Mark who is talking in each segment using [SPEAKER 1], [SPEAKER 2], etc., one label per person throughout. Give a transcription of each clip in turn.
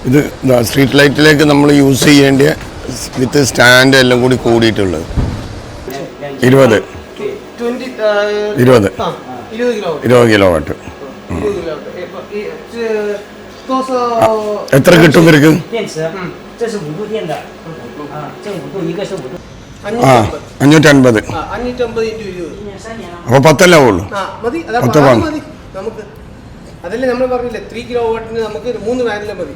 [SPEAKER 1] ഇത് സ്ട്രീറ്റ് ലൈറ്റിലേക്ക് നമ്മൾ യൂസ് ചെയ്യേണ്ട വിത്ത് സ്റ്റാൻഡ് എല്ലാം കൂടി കൂടിയിട്ടുള്ളത് 20 കിലോ വാട്ട്. എത്ര കിട്ടും ഇവർക്ക്? 550. അപ്പോൾ 10 അല്ലേ ഉള്ളൂ? 10 വേണം.
[SPEAKER 2] അതല്ലേ നമ്മൾ പറഞ്ഞില്ലേ 3 കിലോ വാട്ടിന് നമുക്ക് 3 പാനൽ മതി.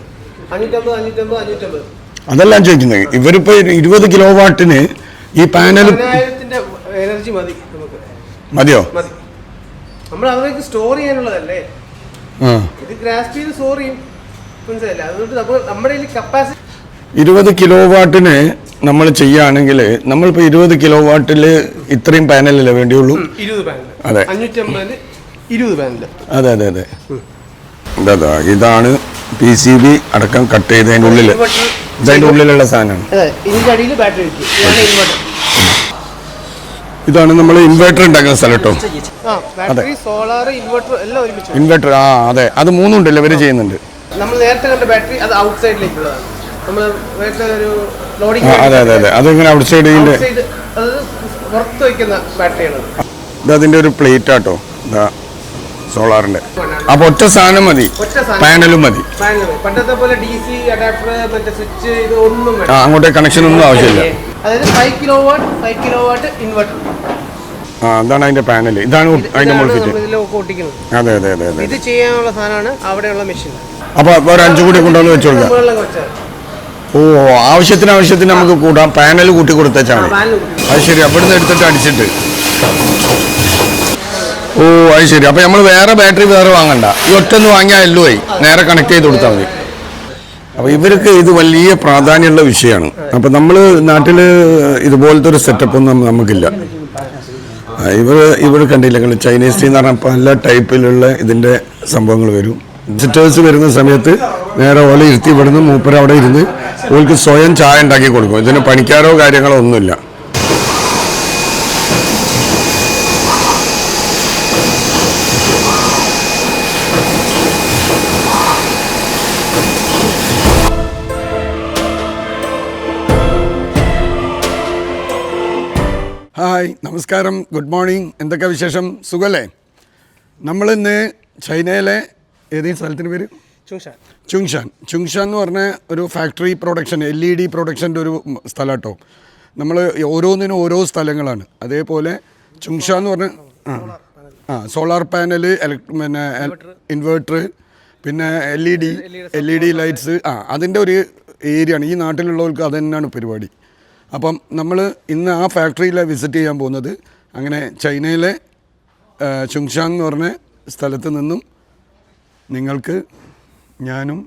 [SPEAKER 2] 550.
[SPEAKER 1] അതെല്ലാം ചോദിക്കുന്നത്. ഇവരിപ്പോ 20 കിലോ വാട്ടിന് ഈ പാനൽ
[SPEAKER 2] എനർജി മതി നമുക്ക്.
[SPEAKER 1] മതിയോ?
[SPEAKER 2] മതി. നമ്മൾ അതിലേക്ക് സ്റ്റോർ ചെയ്യാനുള്ളതല്ലേ. ഇത് ഗ്രാസ്പ് ചെയ്ത് സ്റ്റോർ ചെയ്യും. മനസ്സിലായില്ല? അതുകൊണ്ട് നമ്മുടെ കപ്പാസിറ്റി
[SPEAKER 1] 20 കിലോ വാട്ടിന് നമ്മൾ ചെയ്യുകയാണെങ്കിൽ നമ്മളിപ്പോ 20 കിലോ വാട്ടിൽ ഇത്രയും പാനലല്ലേ വേണ്ടിയുള്ളൂ?
[SPEAKER 2] 20 പാനൽ.
[SPEAKER 1] അതെ,
[SPEAKER 2] 550 20 പാനൽ.
[SPEAKER 1] അതെ അതെ അതെ. ഇതാണ് PCB അടക്കം കട്ട് ചെയ്തതിൻ്റെ ഉള്ളിൽ, ഇതിൻ്റെ ഉള്ളിലുള്ള സാധനമാണ്.
[SPEAKER 2] ഇതിന്റെ അടിയിൽ ബാറ്ററി വെക്കും.
[SPEAKER 1] ഇതാണ് നമ്മൾ ഇൻവെർട്ടർ ഉണ്ടാക്കുന്ന സ്ഥലം കേട്ടോ.
[SPEAKER 2] ബാറ്ററി, സോളാർ, ഇൻവെർട്ടർ എല്ലാം ഒരുമിച്ച്.
[SPEAKER 1] ഇൻവെർട്ടർ, അതെ, അത് 3 ഉണ്ടല്ലോ ഇവര് ചെയ്യുന്നുണ്ട്.
[SPEAKER 2] നമ്മൾ നേരത്തെ കണ്ട ബാറ്ററി അത് ഔട്ട് സൈഡിലേക്കുള്ളതാണ്. നമ്മൾ നേരത്തെ ഒരു ലോഡിംഗ്,
[SPEAKER 1] അതെ അതെ അതെ, അതിങ്ങനെ ഔട്ട് സൈഡ് അത്
[SPEAKER 2] പുറത്ത് വയ്ക്കുന്ന ബാറ്ററിയാണ്.
[SPEAKER 1] ഇത് അതിന്റെ ഒരു പ്ലേറ്റ് ആട്ടോ, സോളാറിന്റെ. അപ്പൊ ഒറ്റ സാധനം മതി, പാനലും മതി.
[SPEAKER 2] പണ്ടത്തെ പോലെ DC അഡാപ്റ്റർ, മറ്റേ സ്വിച്ച്, ഇത് ഒന്നും വേണ്ട.
[SPEAKER 1] അങ്ങോട്ടേ കണക്ഷൻ ഒന്നും ആവശ്യമില്ല.
[SPEAKER 2] അതായത് 5 കിലോ വാട്ട് ഇൻവെർട്ടർ.
[SPEAKER 1] അതാണ് അതിന്റെ പാനൽ. ഇതാണ് അതിന്റെ മുകളിൽ
[SPEAKER 2] ഒട്ടിക്കുന്നത്.
[SPEAKER 1] അതെ അതെ അതെ അതെ.
[SPEAKER 2] ഇത് ചെയ്യാനുള്ള സാധനമാണ് അവിടെയുള്ള മെഷീൻ.
[SPEAKER 1] അപ്പൊ ഒരു 5 കൂടി കൊണ്ടുവന്ന് വെച്ച് കൊടുക്കാം. ഓ, ആവശ്യത്തിന് നമുക്ക് കൂട്ടാം. പാനൽ കൂട്ടി കൊടുത്തേച്ചാണ്. അത് ശരി. അവിടുന്ന് എടുത്തിട്ട് അടിച്ചിട്ട്, ഓ അത് ശരി. അപ്പൊ നമ്മൾ വേറെ ബാറ്ററി വാങ്ങണ്ട, ഈ ഒറ്റൊന്ന് വാങ്ങിയാൽ ആയി, നേരെ കണക്ട് ചെയ്ത് കൊടുത്താൽ മതി. അപ്പൊ ഇവർക്ക് ഇത് വലിയ പ്രാധാന്യമുള്ള വിഷയമാണ്. അപ്പൊ നമ്മൾ നാട്ടില് ഇതുപോലത്തെ ഒരു സെറ്റപ്പ് ഒന്നും നമുക്കില്ല. ഇവർ കണ്ടില്ല, ചൈനീസ് ടീ എന്ന് പറഞ്ഞാൽ പല ടൈപ്പിലുള്ള ഇതിന്റെ സംഭവങ്ങൾ വരും. വിസിറ്റേഴ്സ് വരുന്ന സമയത്ത് നേരെ ഓല ഇരുത്തി ഇവിടുന്ന് മൂപ്പര് അവിടെ ഇരുന്ന് ഓൾക്ക് സ്വയം ചായ ഉണ്ടാക്കി കൊടുക്കും. ഇതിന് പണിക്കാരോ കാര്യങ്ങളോ ഒന്നുമില്ല. ഹായ്, നമസ്കാരം, ഗുഡ് മോർണിംഗ്. എന്തൊക്കെ വിശേഷം? സുഖല്ലേ? നമ്മളിന്ന് ചൈനയിലെ ഏതെങ്കിലും സ്ഥലത്തിന് പേര് ചുങ്ഷാൻ എന്ന് പറഞ്ഞ ഒരു ഫാക്ടറി പ്രൊഡക്ഷൻ, LED പ്രൊഡക്ഷൻ്റെ ഒരു സ്ഥലം കേട്ടോ. നമ്മൾ ഓരോന്നിനും ഓരോ സ്ഥലങ്ങളാണ്. അതേപോലെ ചുങ്ഷാൻ എന്ന് പറഞ്ഞ സോളാർ പാനൽ, പിന്നെ ഇൻവേർട്ടർ, പിന്നെ LED ലൈറ്റ്സ്, അതിൻ്റെ ഒരു ഏരിയയാണ്. ഈ നാട്ടിലുള്ളവർക്ക് അത് തന്നെയാണ് പരിപാടി. അപ്പം നമ്മൾ ഇന്ന് ആ ഫാക്ടറിയിലെ വിസിറ്റ് ചെയ്യാൻ പോകുന്നത്. അങ്ങനെ ചൈനയിലെ ചുങ്ഷാൻ എന്ന് പറഞ്ഞ സ്ഥലത്ത് നിന്നും നിങ്ങൾക്ക് ഞാനും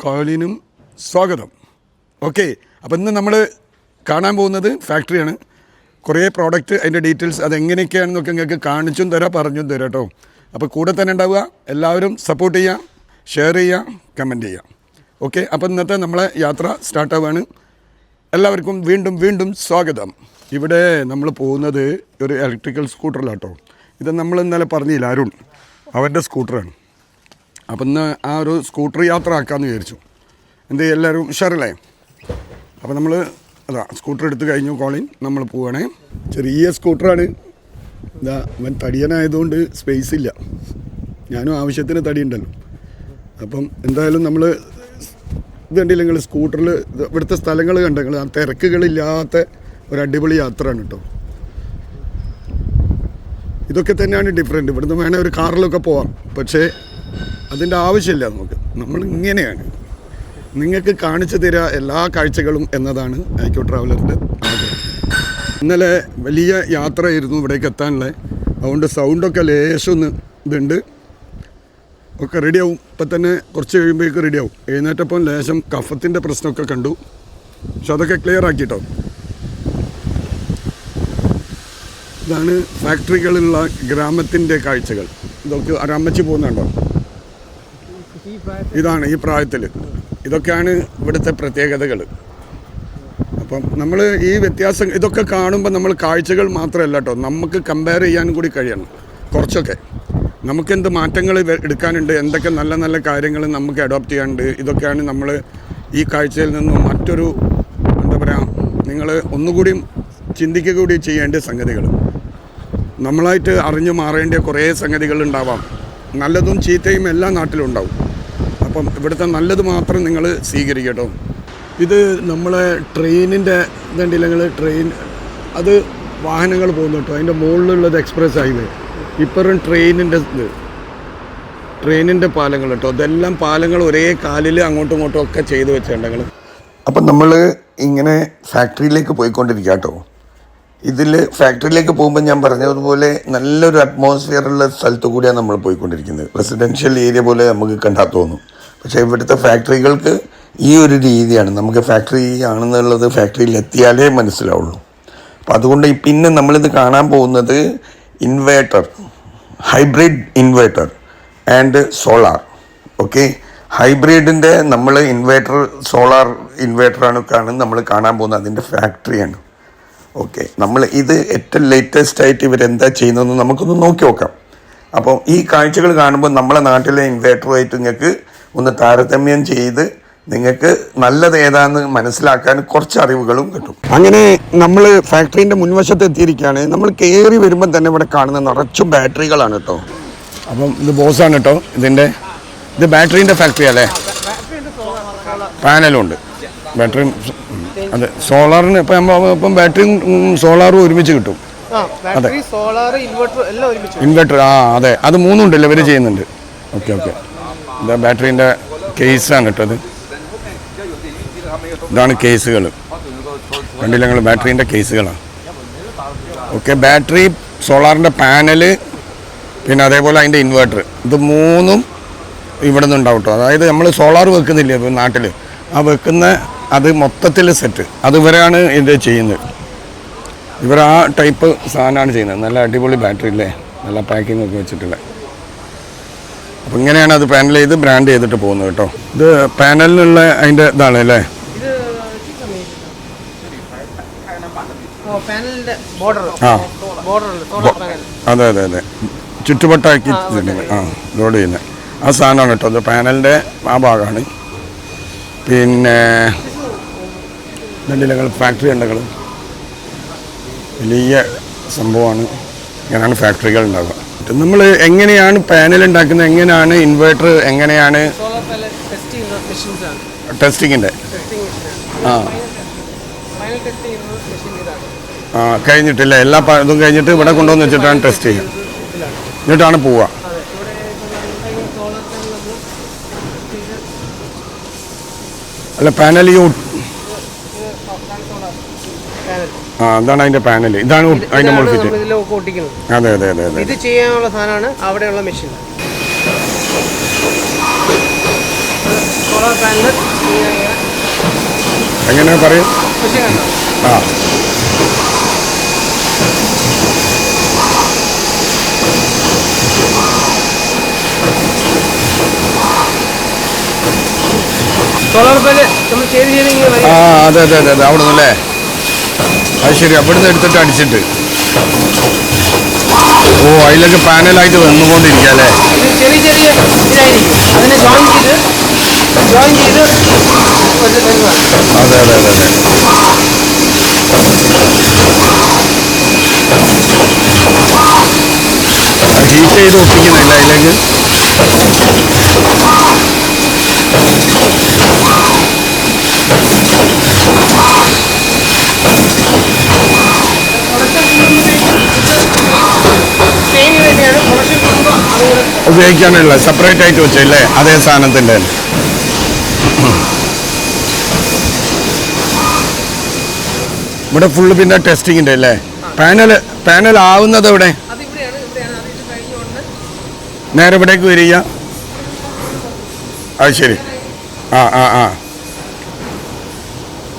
[SPEAKER 1] കോലിനും സ്വാഗതം. ഓക്കെ, അപ്പം ഇന്ന് നമ്മൾ കാണാൻ പോകുന്നത് ഫാക്ടറിയാണ്. കുറേ പ്രോഡക്റ്റ്, അതിൻ്റെ ഡീറ്റെയിൽസ് അതെങ്ങനെയൊക്കെയാണെന്നൊക്കെ നിങ്ങൾക്ക് കാണിച്ചും തരാം, പറഞ്ഞും തരാം കേട്ടോ. അപ്പോൾ കൂടെ തന്നെ ഉണ്ടാവുക. എല്ലാവരും സപ്പോർട്ട് ചെയ്യാം, ഷെയർ ചെയ്യാം, കമൻറ്റ് ചെയ്യാം. ഓക്കെ, അപ്പം ഇന്നത്തെ നമ്മളെ യാത്ര സ്റ്റാർട്ടാവുകയാണ്. എല്ലാവർക്കും വീണ്ടും സ്വാഗതം. ഇവിടെ നമ്മൾ പോകുന്നത് ഒരു ഇലക്ട്രിക്കൽ സ്കൂട്ടറിലാണ് കേട്ടോ. ഇത് നമ്മൾ ഇന്നലെ പറഞ്ഞില്ല, അരുൺ, അവൻ്റെ സ്കൂട്ടറാണ്. അപ്പം ഇന്ന് ആ ഒരു സ്കൂട്ടർ യാത്ര ആക്കാമെന്ന് വിചാരിച്ചു. എല്ലാവരും ഉഷാറല്ലേ? അപ്പോൾ നമ്മൾ സ്കൂട്ടർ എടുത്ത് കഴിഞ്ഞു. കോളിൻ നമ്മൾ പോവുകയാണേ. ചെറിയ സ്കൂട്ടറാണ്. അവൻ തടിയനായതുകൊണ്ട് സ്പേസ് ഇല്ല. ഞാനും ആവശ്യത്തിന് തടിയുണ്ടല്ലോ. അപ്പം എന്തായാലും നമ്മൾ ഇത് കണ്ടില്ല നിങ്ങൾ, സ്കൂട്ടറിൽ ഇവിടുത്തെ സ്ഥലങ്ങൾ കണ്ടെങ്കിൽ ആ തിരക്കുകളില്ലാത്ത ഒരു അടിപൊളി യാത്രയാണ് കേട്ടോ. ഇതൊക്കെ തന്നെയാണ് ഡിഫറെൻറ്റ്. ഇവിടുന്ന് വേണേൽ ഒരു കാറിലൊക്കെ പോവാം, പക്ഷേ അതിൻ്റെ ആവശ്യമില്ല നമുക്ക്. നമ്മൾ ഇങ്ങനെയാണ് നിങ്ങൾക്ക് കാണിച്ചു തരിക എല്ലാ കാഴ്ചകളും എന്നതാണ് ഐക്യോ ട്രാവലറിൻ്റെ ആഗ്രഹം. ഇന്നലെ വലിയ യാത്രയായിരുന്നു ഇവിടേക്ക് എത്താനുള്ള. അതുകൊണ്ട് സൗണ്ടൊക്കെ ലേശമൊന്ന് ഇതുണ്ട്. ഒക്കെ റെഡിയാവും. ഇപ്പം തന്നെ കുറച്ച് കഴിയുമ്പോഴേക്ക് റെഡിയാവും. എഴുന്നേറ്റപ്പം ലേശം കഫത്തിൻ്റെ പ്രശ്നമൊക്കെ കണ്ടു, പക്ഷെ അതൊക്കെ ക്ലിയർ ആക്കിയിട്ടോ. ഇതാണ് ഫാക്ടറികളുള്ള ഗ്രാമത്തിൻ്റെ കാഴ്ചകൾ. ഇതൊക്കെ അരമ്മച്ചി പോകുന്നുണ്ടോ? ഇതാണ് ഈ പ്രായത്തിൽ. ഇതൊക്കെയാണ് ഇവിടുത്തെ പ്രത്യേകതകൾ. അപ്പം നമ്മൾ ഈ വ്യത്യാസം ഇതൊക്കെ കാണുമ്പോൾ നമ്മൾ കാഴ്ചകൾ മാത്രമല്ല കേട്ടോ, നമുക്ക് കമ്പയർ ചെയ്യാനും കൂടി കഴിയണം കുറച്ചൊക്കെ. നമുക്കെന്ത് മാറ്റങ്ങൾ എടുക്കാനുണ്ട്, എന്തൊക്കെ നല്ല നല്ല കാര്യങ്ങൾ നമുക്ക് അഡോപ്റ്റ് ചെയ്യാനുണ്ട്, ഇതൊക്കെയാണ് നമ്മൾ ഈ കാഴ്ചയിൽ നിന്നും മറ്റൊരു എന്താ പറയുക, നിങ്ങൾ ഒന്നുകൂടി ചിന്തിക്കുക കൂടി ചെയ്യേണ്ട സംഗതികൾ. നമ്മളായിട്ട് അറിഞ്ഞു മാറേണ്ട കുറേ സംഗതികളുണ്ടാവാം. നല്ലതും ചീത്തയും എല്ലാ നാട്ടിലും ഉണ്ടാവും. അപ്പം ഇവിടുത്തെ നല്ലത് മാത്രം നിങ്ങൾ സ്വീകരിക്കട്ടോ. ഇത് നമ്മളെ ട്രെയിനിൻ്റെ ഇതുണ്ടല്ല, നിങ്ങൾ ട്രെയിൻ അത് വാഹനങ്ങൾ പോകുന്നു കേട്ടോ. അതിൻ്റെ മുകളിലുള്ളത് എക്സ്പ്രസ് ഹൈവേ. ഇപ്പറും ട്രെയിനിൻ്റെ പാലങ്ങൾ കേട്ടോ. ഇതെല്ലാം പാലങ്ങൾ ഒരേ കാലിൽ അങ്ങോട്ടും ഇങ്ങോട്ടും ഒക്കെ ചെയ്ത് വെച്ചിട്ടുണ്ടെങ്കിൽ. അപ്പം നമ്മൾ ഇങ്ങനെ ഫാക്ടറിയിലേക്ക് പോയിക്കൊണ്ടിരിക്കുക കേട്ടോ. ഇതിൽ ഫാക്ടറിയിലേക്ക് പോകുമ്പോൾ ഞാൻ പറഞ്ഞതുപോലെ നല്ലൊരു അറ്റ്മോസ്ഫിയറുള്ള സ്ഥലത്തു കൂടിയാണ് നമ്മൾ പോയിക്കൊണ്ടിരിക്കുന്നത്. റെസിഡൻഷ്യൽ ഏരിയ പോലെ നമുക്ക് കണ്ടാൽ തോന്നും. പക്ഷേ ഇവിടുത്തെ ഫാക്ടറികൾക്ക് ഈ ഒരു രീതിയാണ്. നമുക്ക് ഫാക്ടറി ആണെന്നുള്ളത് ഫാക്ടറിയിൽ എത്തിയാലേ മനസ്സിലാവുള്ളൂ. അപ്പം അതുകൊണ്ട് പിന്നെ നമ്മളിത് കാണാൻ പോകുന്നത് inverter, hybrid inverter and solar. Okay, ഹൈബ്രിഡിൻ്റെ നമ്മൾ ഇൻവേർട്ടർ, സോളാർ ഇൻവേർട്ടറാണ് നമ്മൾ കാണാൻ പോകുന്നത്. അതിൻ്റെ ഫാക്ടറിയാണ്. ഓക്കെ, നമ്മൾ ഇത് ഏറ്റവും ലേറ്റസ്റ്റ് ആയിട്ട് ഇവരെന്താ ചെയ്യുന്നതെന്ന് നമുക്കൊന്ന് നോക്കി നോക്കാം. അപ്പോൾ ഈ കാഴ്ചകൾ കാണുമ്പോൾ നമ്മളെ നാട്ടിലെ ഇൻവേർട്ടറുമായിട്ട് നിങ്ങൾക്ക് ഒന്ന് താരതമ്യം ചെയ്ത് നിങ്ങൾക്ക് നല്ലത് ഏതാന്ന് മനസ്സിലാക്കാൻ കുറച്ച് അറിവുകളും കിട്ടും. അങ്ങനെ നമ്മൾ ഫാക്ടറീൻ്റെ മുൻവശത്ത് എത്തിയിരിക്കുകയാണ്. നമ്മൾ കയറി വരുമ്പോൾ തന്നെ ഇവിടെ കാണുന്ന നിറച്ചും ബാറ്ററികളാണ് കേട്ടോ. അപ്പം ഇത് ബോസാണ് കേട്ടോ. ഇത് ബാറ്ററീൻ്റെ ഫാക്ടറി അല്ലേ? പാനലും ഉണ്ട്, ബാറ്ററിയും. അതെ, സോളാറിന് ഇപ്പം ബാറ്ററിയും സോളാറും ഒരുമിച്ച് കിട്ടും. അതെ, ഇൻവെർട്ടർ. അതെ, അത് മൂന്നുണ്ടല്ലോ ഇവർ ചെയ്യുന്നുണ്ട്. ഓക്കെ ഓക്കെ, ഇതാ ബാറ്ററീൻ്റെ കേസാണ് കേട്ടോ. ഇതാണ് കേസുകൾ, കണ്ടില്ല ഞങ്ങൾ, ബാറ്ററീൻ്റെ കേസുകളാണ്. ഓക്കെ, ബാറ്ററി, സോളാറിൻ്റെ പാനല്, പിന്നെ അതേപോലെ അതിൻ്റെ ഇൻവെർട്ടർ, ഇത് മൂന്നും ഇവിടെ നിന്ന് ഉണ്ടാവും കേട്ടോ. അതായത് നമ്മൾ സോളാർ വെക്കുന്നില്ലേ ഇപ്പോൾ നാട്ടിൽ, ആ വെക്കുന്ന അത് മൊത്തത്തിൽ സെറ്റ് അത് ഇവരാണ് ഇത് ചെയ്യുന്നത്. ഇവർ ആ ടൈപ്പ് സാധനമാണ് ചെയ്യുന്നത്. നല്ല അടിപൊളി ബാറ്ററി ഇല്ലേ, നല്ല പാക്കിംഗ് ഒക്കെ വെച്ചിട്ടുള്ള. അപ്പം ഇങ്ങനെയാണ് അത് പാനൽ ചെയ്ത് ബ്രാൻഡ് ചെയ്തിട്ട് പോകുന്നത് കേട്ടോ. ഇത് പാനലിനുള്ള അതിൻ്റെ ഇതാണ് അല്ലേ? അതെ അതെ അതെ, ചുറ്റുവട്ടാക്കി ലോഡ് ചെയ്യുന്നത് ആ സാധനമാണ് കേട്ടോ. അത് പാനലിൻ്റെ ആ ഭാഗമാണ്. പിന്നെ രണ്ടിലങ്ങൾ ഫാക്ടറി ഉണ്ടെങ്കിൽ വലിയ സംഭവമാണ്. ഇങ്ങനെയാണ് ഫാക്ടറികൾ ഉണ്ടാവുക. നമ്മൾ എങ്ങനെയാണ് പാനൽ ഉണ്ടാക്കുന്നത്, എങ്ങനെയാണ് ഇൻവേർട്ടർ, എങ്ങനെയാണ് ടെസ്റ്റിങ്ങിൻ്റെ കഴിഞ്ഞിട്ടില്ല, എല്ലാ ഇതും കഴിഞ്ഞിട്ട് ഇവിടെ കൊണ്ടുവന്ന് വെച്ചിട്ടാണ് ടെസ്റ്റ് ചെയ്യുക, എന്നിട്ടാണ് പോവുക. അല്ല, പാനൽ അതാണ് അതിന്റെ പാനൽ, ഇതാണ് അതിന്റെ മുൾഫിറ്റ്. അതെ അതെ അതെ അതെ,
[SPEAKER 2] ഇത് ചെയ്യാനുള്ള സാധനമാണ് അവിടെയുള്ള മെഷീൻ. സോളാർ പാനൽ
[SPEAKER 1] എങ്ങനെ പറയും?
[SPEAKER 2] സോളാർ പാനൽ നമ്മൾ ചെയ്ത്
[SPEAKER 1] അതെ അതെ അതെ അതെ, അവിടെ നിന്നല്ലേ? അത് ശരി, അവിടുന്ന് എടുത്തിട്ട് അടിച്ചിട്ട് അതിലൊക്കെ പാനലായിട്ട് വന്നുകൊണ്ടിരിക്കുക അല്ലേ?
[SPEAKER 2] ചെറിയ ചെറിയ ഇതായിരിക്കും, അതിനെ ജോയിൻ ചെയ്ത്
[SPEAKER 1] അതെ അതെ അതെ അതെ. ഹീറ്റ് ചെയ്ത് ഒട്ടിക്കുന്നില്ല അതിലേക്ക്. ഉപയോഗിക്കാനുള്ള സെപ്പറേറ്റ് ആയിട്ട് വെച്ചല്ലേ അതേ സാധനത്തിൻ്റെ. ഇവിടെ ഫുള്ള് പിന്നെ ടെസ്റ്റിങ്ങിൻ്റെ അല്ലേ? പാനൽ ആവുന്നത് എവിടെ? നേരെ ഇവിടേക്ക് വരിക. അത് ശരി.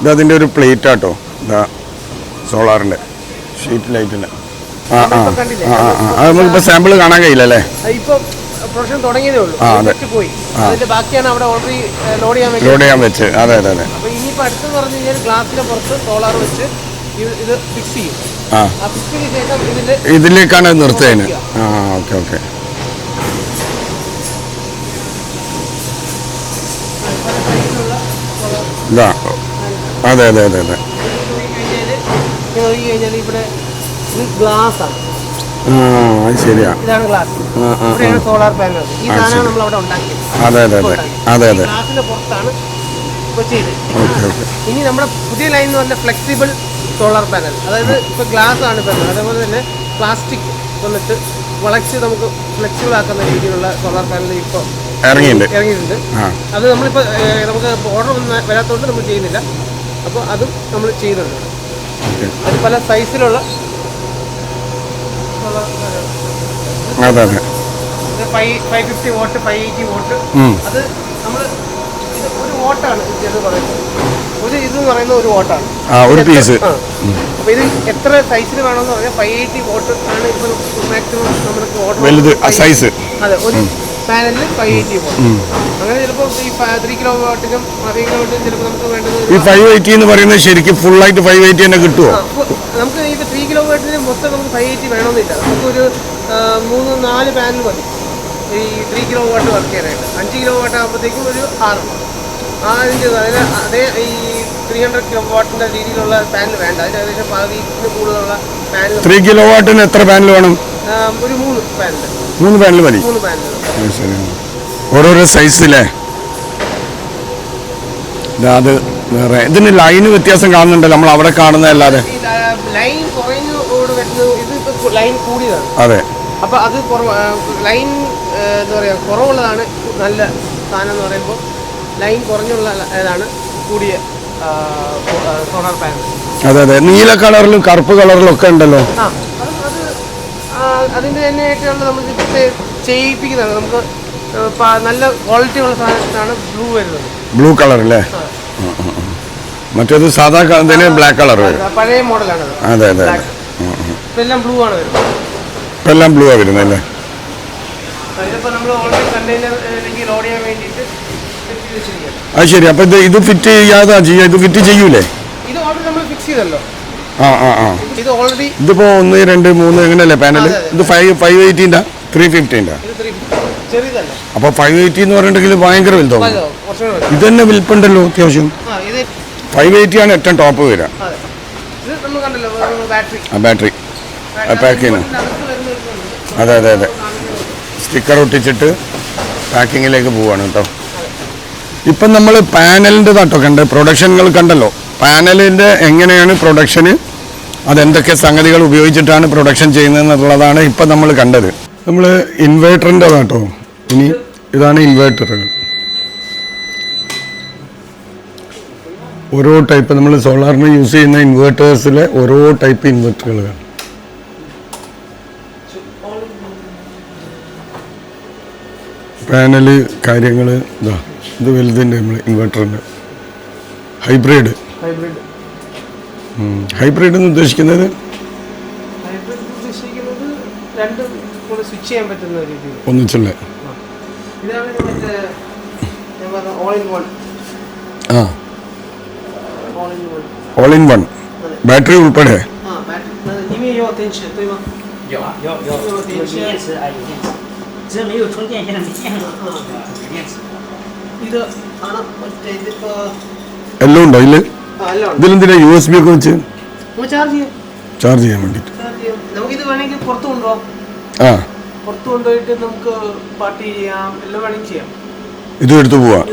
[SPEAKER 1] ഇതതിൻ്റെ ഒരു പ്ലേറ്റ് ആട്ടോ, ഇതാ സോളാറിൻ്റെ ഷീറ്റ് ലൈറ്റിൻ്റെ. അത് നമുക്കിപ്പോൾ സാമ്പിൾ കാണാൻ കഴിയില്ലല്ലേ? ലോഡ് ചെയ്യാൻ വെച്ച്. അതെ അതെ അതെ. ഇതിലേക്കാണ് നിർത്തുന്നതിന്. Okay okay. ഇതാ അതെ അതെ അതെ അതെ
[SPEAKER 2] നോക്കിക്കഴിഞ്ഞാൽ ഇവിടെ ഇത് ഗ്ലാസ് ആണ്.
[SPEAKER 1] അത് ശരിയാ.
[SPEAKER 2] ഇതാണ് ഗ്ലാസ്. ഇവിടെയാണ് സോളാർ പാനൽ. ഈ സാധനമാണ് നമ്മൾ അവിടെ ഉണ്ടാക്കിയത്.
[SPEAKER 1] അതെ അതെ അതെ അതെ അതെ.
[SPEAKER 2] ഗ്ലാസിന്റെ പുറത്താണ് ഇപ്പോൾ ചെയ്തത്.
[SPEAKER 1] Okay okay.
[SPEAKER 2] ഇനി നമ്മുടെ പുതിയ ലൈൻ എന്ന് പറഞ്ഞാൽ ഫ്ലെക്സിബിൾ സോളാർ പാനൽ. അതായത് ഇപ്പോൾ ഗ്ലാസ് ആണ് ഇപ്പോൾ. അതേപോലെ തന്നെ പ്ലാസ്റ്റിക് വന്നിട്ട് വളച്ച് നമുക്ക് ഫ്ലെക്സിബിൾ ആക്കുന്ന രീതിയിലുള്ള സോളാർ പാനൽ ഇപ്പോൾ ഇറങ്ങിയിട്ടുണ്ട്. അത് നമ്മളിപ്പോൾ നമുക്ക് ഓർഡർ ഒന്നും വരാത്തതുകൊണ്ട് നമ്മൾ ചെയ്യുന്നില്ല. അപ്പോൾ അതും നമ്മൾ ചെയ്യുന്നുണ്ട്. അത് പല സൈസിലുള്ള
[SPEAKER 1] അതെ അതെ
[SPEAKER 2] 550 വാട്ട് 580 വാട്ട്. അത് നമ്മൾ ഇത് ഒരു വാട്ടാണ് ഇത് പറയുന്നത്. ഇതെന്ന് പറയുന്നത് ഒരു വാട്ടാണ്
[SPEAKER 1] ഒരു പീസ്.
[SPEAKER 2] അപ്പോൾ ഇത് എത്ര സൈസിന് വേണമെന്ന് പറഞ്ഞാൽ 580 വാട്ട് ആണ് ഇപ്പോൾ മാക്സിമം നമുക്ക് ഓർഡർ
[SPEAKER 1] വലുത് സൈസ്.
[SPEAKER 2] അതെ, ഒരു പാനലിൽ 580 വാട്ട്. അങ്ങനെ ചിലപ്പോൾ ഈ 3 കിലോ വാട്ടിനും 5 കിലോ വാട്ടിനും ചിലപ്പോൾ നമുക്ക് വേണ്ടത്
[SPEAKER 1] ഈ 580 എന്ന് പറയുന്നത് ശരിക്കും ഫുള്ളായിട്ട് 580 തന്നെ കിട്ടുമോ?
[SPEAKER 2] നമുക്ക് ഈ 3 കിലോ വാട്ടിന് മൊത്തം നമുക്ക് 580 വേണമെന്നില്ല. നമുക്കൊരു 3-4 പാനൽ മതി ഈ 3 കിലോ വാട്ട് വർക്ക് ചെയ്യാനായിട്ട്. 5 കിലോ വാട്ട് ആകുമ്പോഴത്തേക്കും ഒരു 6 അതായത് അതേ ഈ 300 കിലോ വാട്ടിൻ്റെ രീതിയിലുള്ള പാനൽ വേണ്ട. അതിന് ഏകദേശം 10 കൂടുതലുള്ള പാനൽ.
[SPEAKER 1] 3 കിലോ വാട്ടിന് എത്ര പാനൽ വേണം?
[SPEAKER 2] ഒരു 3 പാനൽ.
[SPEAKER 1] 3 പാനൽ മതി.
[SPEAKER 2] 3 പാനൽ.
[SPEAKER 1] ശരി. ഓരോരോ സൈസിലെ അത് വേറെ. ഇതിന് ലൈന് വ്യത്യാസം കാണുന്നുണ്ടല്ലോ നമ്മൾ അവിടെ കാണുന്നതല്ലാതെ.
[SPEAKER 2] ലൈൻ കുറഞ്ഞു വരുന്നത് ഇത് ഇപ്പോൾ ലൈൻ കൂടിയതാണ്.
[SPEAKER 1] അതെ.
[SPEAKER 2] അപ്പോൾ അത് ലൈൻ എന്താ പറയുക കുറവുള്ളതാണ് നല്ല സാധനം എന്ന് പറയുമ്പോൾ. ലൈൻ കുറഞ്ഞുള്ള ഇതാണ് കൂടിയ സോളാർ പാനൽ.
[SPEAKER 1] അതെ അതെ. നീല കളറിലും കറുപ്പ് കളറിലും ഒക്കെ ഉണ്ടല്ലോ.
[SPEAKER 2] അതിൻ്റെ തന്നെയായിട്ടുള്ള നമ്മൾ ചെയ്യിപ്പിക്കുന്നതാണ്. നമുക്ക് നല്ല ക്വാളിറ്റി ഉള്ള സാധനത്തിനാണ് ബ്ലൂ വരുന്നത്.
[SPEAKER 1] ബ്ലൂ കളർ അല്ലേ? മറ്റേത് സാധാ ബ്ലാക്ക് കളർ വരും.
[SPEAKER 2] പഴയ മോഡലാണ്.
[SPEAKER 1] അതെ അതെ.
[SPEAKER 2] ഇതെല്ലാം ബ്ലൂ ആണ് വരുന്നത്.
[SPEAKER 1] എല്ലാം ബ്ലൂ ആണ് വരുന്നത് അല്ലേ?
[SPEAKER 2] ഇതിപ്പോൾ നമ്മൾ ഓൾറെഡി കണ്ടെയ്നറിലേക്ക് ലോഡ് ചെയ്യാൻ വേണ്ടിയിട്ട് ഫിറ്റ് വെച്ചിരിക്കുകയാണ്.
[SPEAKER 1] അത് ശരി. അപ്പൊ ഇത് ഫിറ്റ് ചെയ്യാതെ ഇത് ഫിറ്റ് ചെയ്യൂലേ?
[SPEAKER 2] ഇത് ഓൾറെഡി നമ്മൾ ഫിക്സ് ചെയ്തല്ലോ. ഇത് ഓൾറെഡി
[SPEAKER 1] ഇതിപ്പോ 1, 2, 3 എങ്ങനെയല്ലേ പാനൽ? ഇത് 580 350
[SPEAKER 2] ചെറിയതല്ല.
[SPEAKER 1] അപ്പൊ 580 എന്ന് പറഞ്ഞിട്ടുണ്ടെങ്കിൽ ഭയങ്കര വലുതാവും. ഇത് തന്നെ വിൽപ്പുണ്ടല്ലോ അത്യാവശ്യം. 580 ആണ് ഏറ്റവും ടോപ്പ് വരിക. ബാറ്ററി പാക്ക് ചെയ്യുന്നു. അതെ അതെ അതെ. സ്റ്റിക്കർ ഒട്ടിച്ചിട്ട് പാക്കിങ്ങിലേക്ക് പോവാണ് കേട്ടോ. ഇപ്പം നമ്മൾ പാനലിൻ്റെ കേട്ടോ പ്രൊഡക്ഷനുകൾ കണ്ടല്ലോ. പാനലിൻ്റെ എങ്ങനെയാണ് പ്രൊഡക്ഷന്, അതെന്തൊക്കെ സംഗതികൾ ഉപയോഗിച്ചിട്ടാണ് പ്രൊഡക്ഷൻ ചെയ്യുന്നതെന്നുള്ളതാണ് ഇപ്പം നമ്മൾ കണ്ടത്. നമ്മൾ ഇൻവേർട്ടറിൻ്റെ കേട്ടോ. ഇനി ഇതാണ് ഇൻവേർട്ടറുകൾ. ഓരോ ടൈപ്പ് നമ്മൾ സോളാറിന് യൂസ് ചെയ്യുന്ന ഇൻവേർട്ടേഴ്സിലെ ഓരോ ടൈപ്പ് ഇൻവെർട്ടറുകളാണ്. പാനല് കാര്യങ്ങൾ ഇതാ. ഇത് വലുതിൻ്റെ നമ്മൾ ഇൻവെർട്ടറിൻ്റെ ഹൈബ്രിഡ് എന്ന് ഉദ്ദേശിക്കുന്നത് ഒന്നിച്ചുള്ള ഓൾ ഇൻ വൺ ബാറ്ററി ഉൾപ്പെടെ. എല്ലാം ഉണ്ടോ ഇതില്? ഇതിലെന്തിനാ USB ഒക്കെ വെച്ച് ചാർജ് ചെയ്യാൻ വേണ്ടിട്ട്?
[SPEAKER 2] നമുക്കിത് വേണമെങ്കിൽ പുറത്ത് കൊണ്ടുപോകാം. പുറത്ത് കൊണ്ടുപോയിട്ട് നമുക്ക് പാർട്ടി ചെയ്യാം, എല്ലാം വേണമെങ്കിൽ ചെയ്യാം.
[SPEAKER 1] ഇതും എടുത്ത് പോവാം.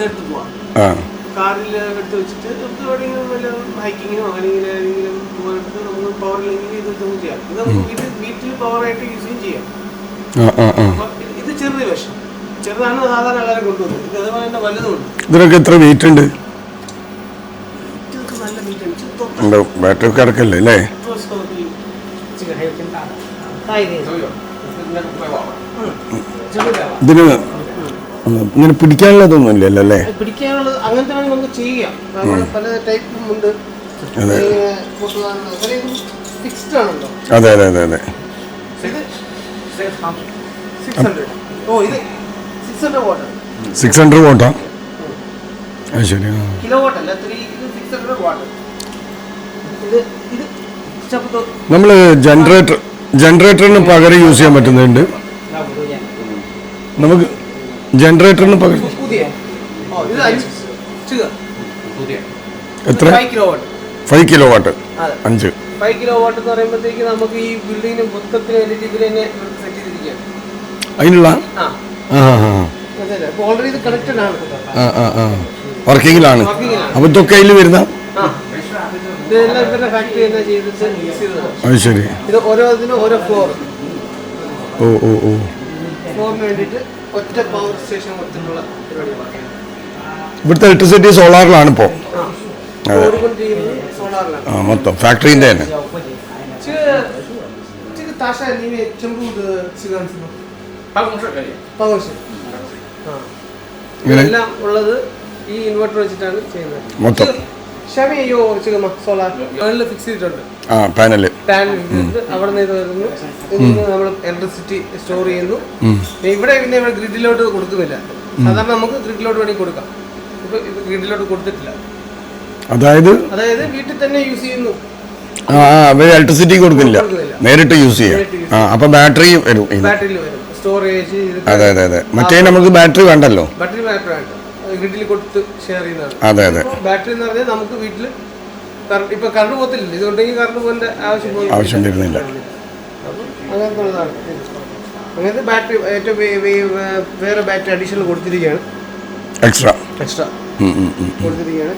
[SPEAKER 2] കാറിൽ എടുത്ത് വെച്ചിട്ട് നമുക്ക് എവിടെയെങ്കിലും വല്ല ഹൈക്കിങ്ങിനോ അല്ലെങ്കിൽ ഏതെങ്കിലും പോയിട്ട് നമുക്ക് പവർ ഇല്ലെങ്കിൽ ഇത് ചെയ്യാം. ഇത് നമുക്ക് ഇത് വീട്ടിൽ പവറായിട്ട് യൂസ് ചെയ്യാം. ഇത് ചെറിയ വേഷം ചെറുതാണ് സാധാരണ എല്ലാവരും കൊണ്ടുവന്നത്. ഇത് അതുപോലെ തന്നെ വലുതുണ്ട്.
[SPEAKER 1] ഇതിനൊക്കെ എത്ര വെയിറ്റ് ഉണ്ട്? ബാറ്ററി കിടക്കല്ലേ അല്ലേ? ഇതിന് ഇങ്ങനെ പിടിക്കാനുള്ളതൊന്നും ഇല്ലല്ലോ അല്ലേ?
[SPEAKER 2] പിടിക്കാനുള്ളത് അങ്ങനത്തെ വേണമെങ്കിൽ നമുക്ക് ചെയ്യാം. പല ടൈപ്പും ഉണ്ട്. ഫിക്സ്ഡ് ആണല്ലോ.
[SPEAKER 1] അതെ അതെ അതെ അതെ. 600 വാട്ടാ? അത് ശരി.
[SPEAKER 2] കിലോ വാട്ട് അല്ല, 600 വാട്ട്.
[SPEAKER 1] നമ്മൾ ജനറേറ്ററിന് പകരം യൂസ് ചെയ്യാൻ പറ്റുന്നുണ്ട്. നമുക്ക് ജനറേറ്ററിന് പകരം എത്ര?
[SPEAKER 2] 5 kilo watt.
[SPEAKER 1] 5 kilo watt. 5
[SPEAKER 2] kilo watt എന്ന് പറയുമ്പോഴത്തേക്ക് നമുക്ക് ഈ ബിൽഡിങ്ങിന് മൊത്തത്തിന് വേണ്ടിയിട്ട് ഇവർ തന്നെ സെറ്റ് ചെയ്തിരിക്കുകയാണ്
[SPEAKER 1] അതിനുള്ള.
[SPEAKER 2] ഓൾറെഡി ഇത് കണക്റ്റഡ് ആണ്,
[SPEAKER 1] വർക്കിങ്ങിലാണ്. അപ്പൊ ഇതൊക്കെ അതിൽ വരുന്ന
[SPEAKER 2] ഇതെല്ലാം ഇവരുടെ ഫാക്ടറി തന്നെ ചെയ്തിട്ട് മിക്സ് ചെയ്തതാണ്.
[SPEAKER 1] അത് ശരി.
[SPEAKER 2] ഇത് ഓരോന്നിനും ഓരോ ഫ്ലോറിന് വേണ്ടിയിട്ട് ഒറ്റ പവർ സ്റ്റേഷൻ കൊടുത്തിട്ടുള്ള പരിപാടികളാണ്.
[SPEAKER 1] ഇവിടുത്തെ ഇലക്ട്രിസിറ്റി സോളാറിലാണ് ഇപ്പോൾ
[SPEAKER 2] ഓടിക്കൊണ്ടിരിക്കുന്നത് സോളാറിലാണ്.
[SPEAKER 1] മൊത്തം ഫാക്ടറിന്റെ തന്നെ.
[SPEAKER 2] ഇതെല്ലാം ഉള്ളത് ഈ ഇൻവെർട്ടർ വെച്ചിട്ടാണ് ചെയ്യുന്നത്
[SPEAKER 1] മൊത്തം.
[SPEAKER 2] സോളാർ ഫിക്സ് ചെയ്തിട്ടുണ്ട്.
[SPEAKER 1] പാനൽ
[SPEAKER 2] അവിടെ നിന്ന് ഇത് വരുന്നു, നമ്മൾ ഇലക്ട്രിസിറ്റി സ്റ്റോർ ചെയ്യുന്നു. ഇവിടെ പിന്നെ ഗ്രിഡിലോട്ട് കൊടുക്കുന്നില്ല. സാധാരണ നമുക്ക് ഗ്രിഡിലോട്ട് വേണമെങ്കിൽ കൊടുക്കാം. ഇപ്പൊ ഇത് ഗ്രിഡിലോട്ട് കൊടുത്തിട്ടില്ല.
[SPEAKER 1] അതായത്
[SPEAKER 2] വീട്ടിൽ തന്നെ യൂസ് ചെയ്യുന്നു.
[SPEAKER 1] ഇലക്ട്രിസിറ്റി കൊടുക്കില്ല, നേരിട്ട് യൂസ് ചെയ്യാം. അപ്പൊ ബാറ്ററി വരും,
[SPEAKER 2] ബാറ്ററിയിൽ വരും സ്റ്റോറേജ്.
[SPEAKER 1] അതെ അതെ അതെ. മറ്റേ നമുക്ക് ബാറ്ററി വേണ്ടല്ലോ.
[SPEAKER 2] ബാറ്ററി വേണ്ട, ഗ്രിഡിൽ കൊടുത്ത് ഷെയർ ചെയ്യുന്നതാണ്.
[SPEAKER 1] അതെ അതെ.
[SPEAKER 2] ബാറ്ററി എന്ന് പറഞ്ഞാൽ നമുക്ക് വീട്ടിൽ ഇപ്പൊ കറണ്ട് പോകത്തില്ല, ഇതുകൊണ്ടെങ്കിൽ കറണ്ട് പോകേണ്ട
[SPEAKER 1] ആവശ്യം വരുന്നില്ല.
[SPEAKER 2] അങ്ങനത്തുള്ളതാണ്. അങ്ങനത്തെ ബാറ്ററി ഏറ്റവും വേറെ ബാറ്ററി അഡീഷണൽ കൊടുത്തിരിക്കുകയാണ്.
[SPEAKER 1] എക്സ്ട്രാ
[SPEAKER 2] കൊടുത്തിരിക്കുകയാണ്.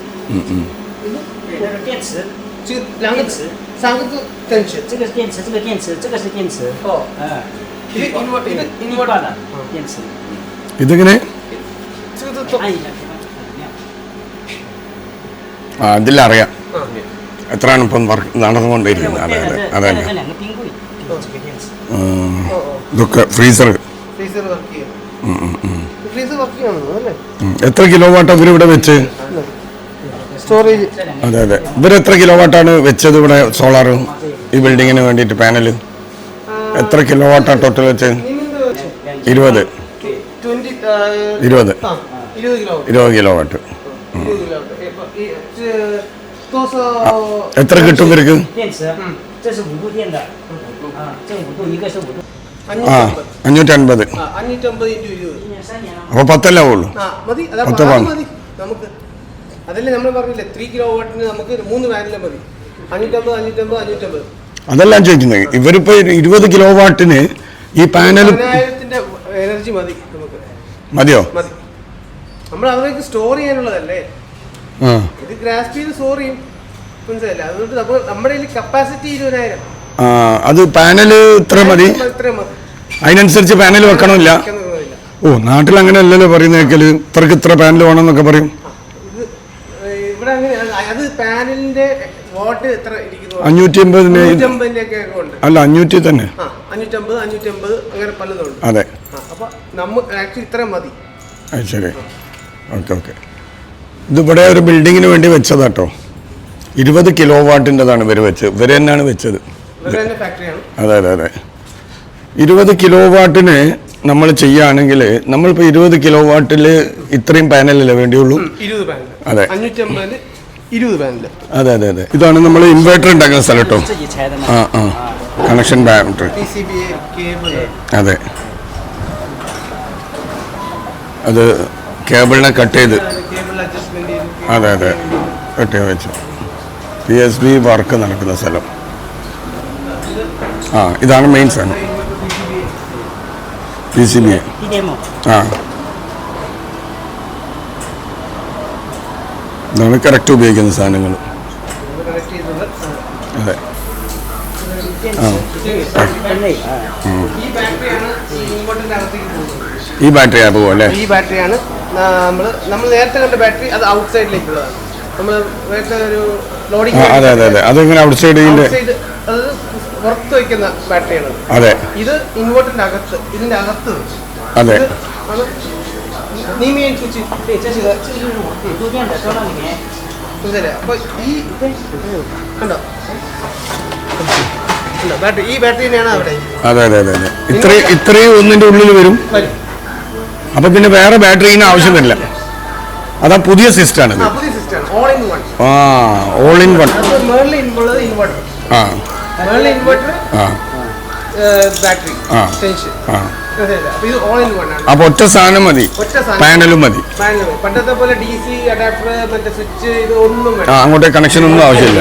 [SPEAKER 1] ഇതിങ്ങനെ അതിലറിയാം എത്രയാണ് ഇപ്പം നടന്നുകൊണ്ടിരിക്കുന്നത്. അതെ അതെ അതെ. ഇതൊക്കെ ഫ്രീസർ. എത്ര കിലോ വാട്ട് ഇവരിവിടെ വെച്ച്?
[SPEAKER 2] സ്റ്റോറേജ്.
[SPEAKER 1] അതെ അതെ. ഇവരെത്ര കിലോ വാട്ടാണ് വെച്ചത് ഇവിടെ സോളാർ ഈ ബിൽഡിങ്ങിന് വേണ്ടിയിട്ട്? പാനൽ എത്ര കിലോ വാട്ടാണ് ടോട്ടൽ വെച്ച്? 20 കിലോ വാട്ട്. എത്ര കിട്ടും ഇവർക്ക്? 550. അപ്പൊ 10 ഉള്ളൂ.
[SPEAKER 2] അതല്ലേ നമ്മൾ പറഞ്ഞില്ലേ 3 കിലോ വാട്ടിന് നമുക്ക് 3 പാനൽ മതി. 550.
[SPEAKER 1] അതെല്ലാം ചോദിക്കുന്നത്. ഇവരിപ്പോ 20 കിലോ വാട്ടിന് ഈ പാനൽ
[SPEAKER 2] എനർജി മതി നമുക്ക്.
[SPEAKER 1] മതിയോ?
[SPEAKER 2] മതി. നമ്മൾ അതിലേക്ക് സ്റ്റോർ ചെയ്യാനുള്ളതല്ലേ. ഇത് ഗ്രാസ്പ് ചെയ്ത് സ്റ്റോർ ചെയ്യും, മനസ്സിലായില്ല? അതുകൊണ്ട് നമ്മുടെ കപ്പാസിറ്റി 20,000.
[SPEAKER 1] അത് പാനല് ഇത്ര മതി. അതിനനുസരിച്ച് പാനൽ വെക്കണമില്ല. ഓ, നാട്ടിൽ അങ്ങനെ അല്ലല്ലോ പറയുന്ന കേൾക്കല്. ഇത്രക്ക് ഇത്ര പാനൽ വേണമെന്നൊക്കെ പറയും.
[SPEAKER 2] ഇവിടെ അങ്ങനെ അത് പാനലിന്റെ വാട്ട് എത്ര ഇരിക്കുന്നു?
[SPEAKER 1] 550 അല്ല 500 തന്നെ.
[SPEAKER 2] 550 അങ്ങനെ പലതുണ്ട്.
[SPEAKER 1] അതെ.
[SPEAKER 2] അപ്പൊ നമുക്ക് ആക്ച്വലി ഇത്ര മതി.
[SPEAKER 1] ശരി. ഓക്കെ. ഇതിവിടെ ഒരു ബിൽഡിങ്ങിന് വേണ്ടി വെച്ചതാട്ടോ. 20 കിലോ വാട്ടിൻ്റെതാണ് ഇവർ വെച്ചത്. ഇവർ തന്നെയാണ് വെച്ചത്. അതെ അതെ അതെ. 20 കിലോ വാട്ടിന് നമ്മൾ ചെയ്യുകയാണെങ്കിൽ നമ്മളിപ്പോൾ 20 കിലോ വാട്ടിൽ ഇത്രയും പാനലല്ലേ വേണ്ടിയുള്ളൂ?
[SPEAKER 2] 20 പാനൽ.
[SPEAKER 1] അതെ.
[SPEAKER 2] 550 20 പാനൽ.
[SPEAKER 1] അതെ അതെ അതെ. ഇതാണ് നമ്മൾ ഇൻവെർട്ടർ ഉണ്ടാക്കുന്ന സ്ഥലം കേട്ടോ. Connection battery. അതെ. അത് കേബിളിനെ കട്ട് ചെയ്ത്. അതെ അതെ. കട്ട് വെച്ചു. PSB വർക്ക് നടക്കുന്ന സ്ഥലം. ഇതാണ് മെയിൻ സാധനം. PCB. ഇതാണ് കറക്റ്റ് ഉപയോഗിക്കുന്ന സാധനങ്ങൾ. അതെ. ഈ ബാറ്ററി പോകും അല്ലേ?
[SPEAKER 2] ഈ ബാറ്ററിയാണ് നമ്മൾ നേരത്തെ കണ്ട ബാറ്ററി. അത് ഔട്ട് സൈഡിലേക്കുള്ളതാണ്. നമ്മൾ നേരത്തെ ഒരു ലോഡിംഗ്.
[SPEAKER 1] അതെ അതെ അതെ. അതിങ്ങനെ ഔട്ട് സൈഡിന്റെ
[SPEAKER 2] അത് പുറത്ത് വയ്ക്കുന്ന ബാറ്ററിയാണ്.
[SPEAKER 1] അതെ. ഇത്
[SPEAKER 2] ഇൻവെർട്ടറിന്റെ അകത്ത്, ഇതിന്റെ അകത്ത്.
[SPEAKER 1] അതെ.
[SPEAKER 2] അപ്പൊ ഈ ബാറ്ററി തന്നെയാണ് അവിടെ.
[SPEAKER 1] അതെ അതെ അതെ അതെ. ഇത്രയും ഒന്നിന്റെ ഉള്ളിൽ വരും. അപ്പൊ പിന്നെ വേറെ ബാറ്ററിന് ആവശ്യം വരില്ല. അതാ പുതിയ സിസ്റ്റമാണ്. All in one.
[SPEAKER 2] ബാറ്ററി ഇത് ഓൾ ഇൻ വൺ ആണ്.
[SPEAKER 1] അപ്പൊ ഒറ്റ സാധനം മതി, പാനലും മതി.
[SPEAKER 2] പണ്ടത്തെ പോലെ DC അഡാപ്റ്റർ മറ്റേ സ്വിച്ച് ഇത് ഒന്നും വേണ്ട.
[SPEAKER 1] അങ്ങോട്ടേ കണക്ഷൻ ഒന്നും ആവശ്യമില്ല.